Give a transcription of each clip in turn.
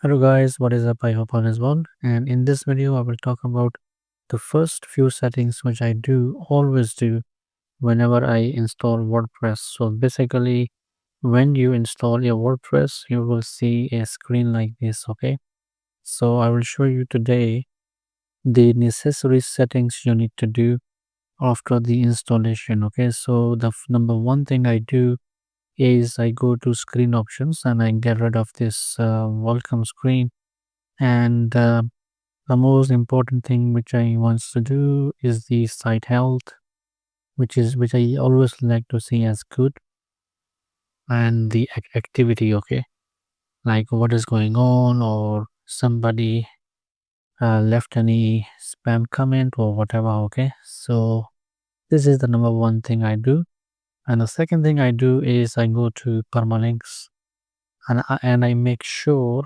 Hello guys, what is up? I hope all is well. And in this video, I will talk about the first few settings which I do always do whenever I install WordPress. So basically, when you install your WordPress, you will see a screen like this. Okay, so I will show you today the necessary settings you need to do after the installation. Okay, so the number one thing I do is I go to screen options and I get rid of this welcome screen and the most important thing which I wants to do is the site health, which I always like to see as good, and the activity. Okay, like what is going on, or somebody left any spam comment or whatever. Okay, so this is the number one thing I do, and the second thing I do is I go to permalinks and I make sure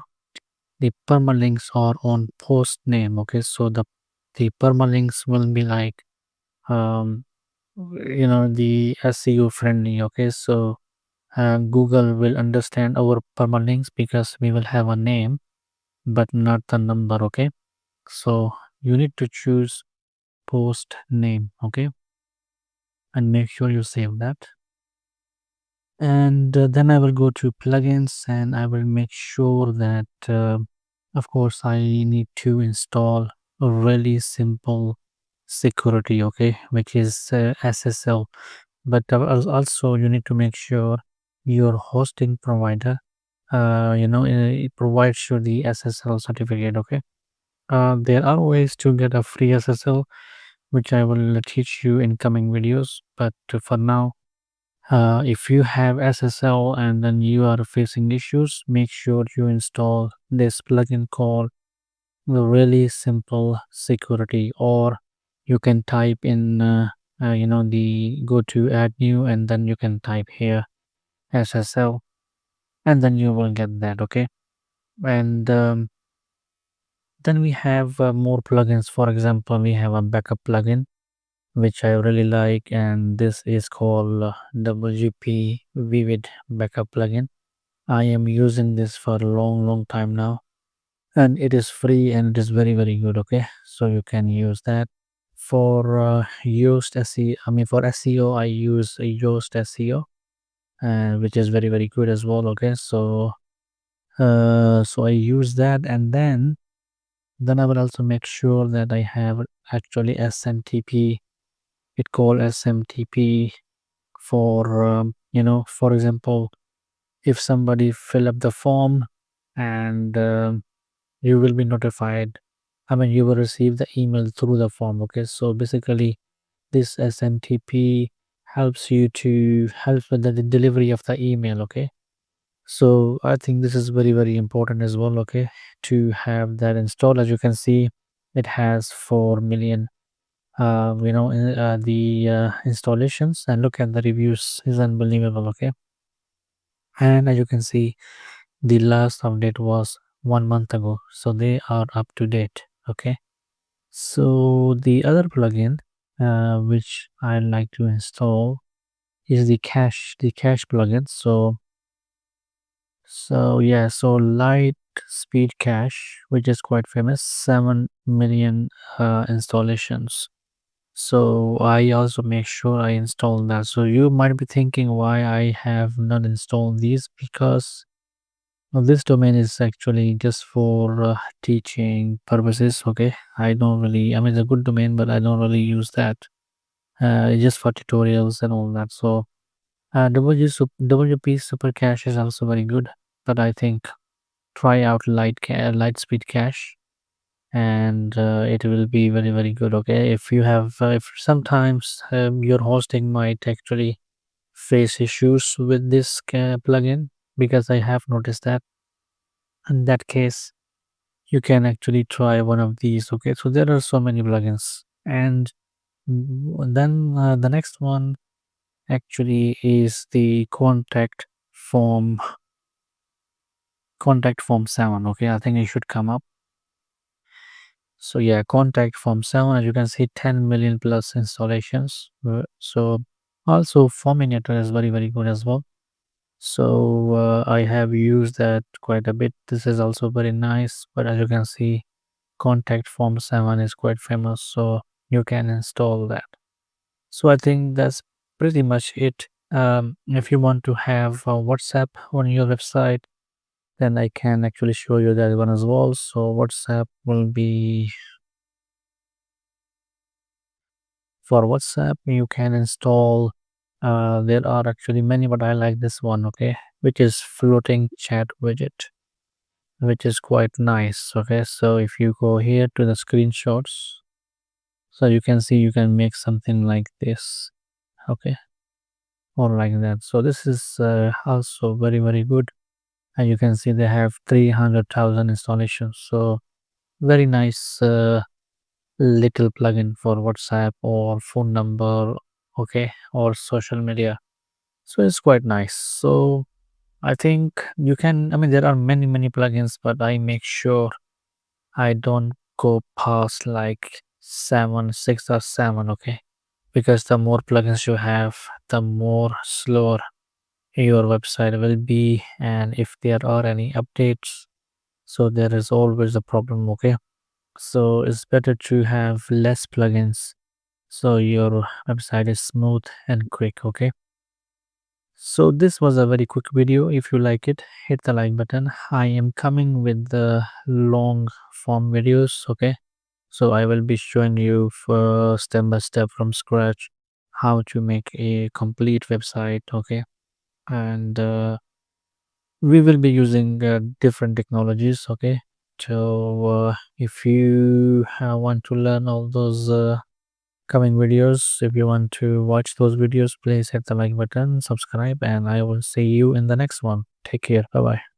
the permalinks are on post name. Okay, so the permalinks will be like um the SEO friendly. Okay, so Google will understand our permalinks because we will have a name but not the number. Okay, so you need to choose post name. Okay, and make sure you save that, and then I will go to plugins and I will make sure that of course I need to install a really simple security. Okay, which is SSL. But also you need to make sure your hosting provider it provides you the SSL certificate. Okay, there are ways to get a free SSL which I will teach you in coming videos, but for now, if you have SSL and then you are facing issues, make sure you install this plugin called the really simple security, or you can type in the go to add new and then you can type here SSL and then you will get that. Okay, and then we have more plugins. For example, we have a backup plugin which I really like, and this is called WP Vivid Backup plugin. I am using this for a long time now, and it is free and it is very good. Okay, so you can use that. For Yoast SEO, I mean for SEO, I use Yoast SEO, which is very good as well. Okay, so I use that, and then I will also make sure that I have actually SMTP. It called SMTP for for example, if somebody fill up the form and you will be notified. I mean, you will receive the email through the form. Okay, so basically, this SMTP helps you to help with the delivery of the email. Okay, so I think this is very important as well. Okay, to have that installed. As you can see, it has 4 million the installations, and look at the reviews is unbelievable. Okay, and as you can see, the last update was 1 month ago, so they are up to date. Okay, so the other plugin which I like to install is the cache plugin. So yeah, so light speed cache, which is quite famous, 7 million installations. So I also make sure I install that. So you might be thinking why I have not installed these, because this domain is actually just for teaching purposes. Okay, I don't really, I mean, it's a good domain, but I don't really use that. It's just for tutorials and all that. So WP Super Cache is also very good, but I think try out light speed cache, and it will be very good. Okay, if you have if sometimes your hosting might actually face issues with this plugin, because I have noticed that. In that case, you can actually try one of these. Okay, so there are so many plugins, and then the next one actually is the form contact form 7. Okay, I think it should come up. So yeah, contact form 7, as you can see, 10 million plus installations. So also forminator is very good as well. So I have used that quite a bit. This is also very nice, but as you can see, contact form 7 is quite famous, so you can install that. So I think that's pretty much it. If you want to have WhatsApp on your website, then I can actually show you that one as well. So WhatsApp will be, for WhatsApp you can install, there are actually many, but I like this one, okay, which is floating chat widget, which is quite nice. Okay, so if you go here to the screenshots, so you can see you can make something like this, okay, or like that. So this is also very good, and you can see they have 300,000 installations. So very nice little plugin for WhatsApp or phone number, okay, or social media. So it's quite nice. So I think you can, I mean, there are many plugins, but I make sure I don't go past like 6 or 7, okay, because the more plugins you have, the more slower your website will be, and if there are any updates, so there is always a problem, okay. So it's better to have less plugins so your website is smooth and quick, okay. So this was a very quick video. If you like it, hit the like button. I am coming with the long form videos, okay. So I will be showing you for step by step from scratch how to make a complete website, okay. And we will be using different technologies, okay. So if you want to learn all those coming videos, if you want to watch those videos, please hit the like button, subscribe, and I will see you in the next one. Take care. Bye bye.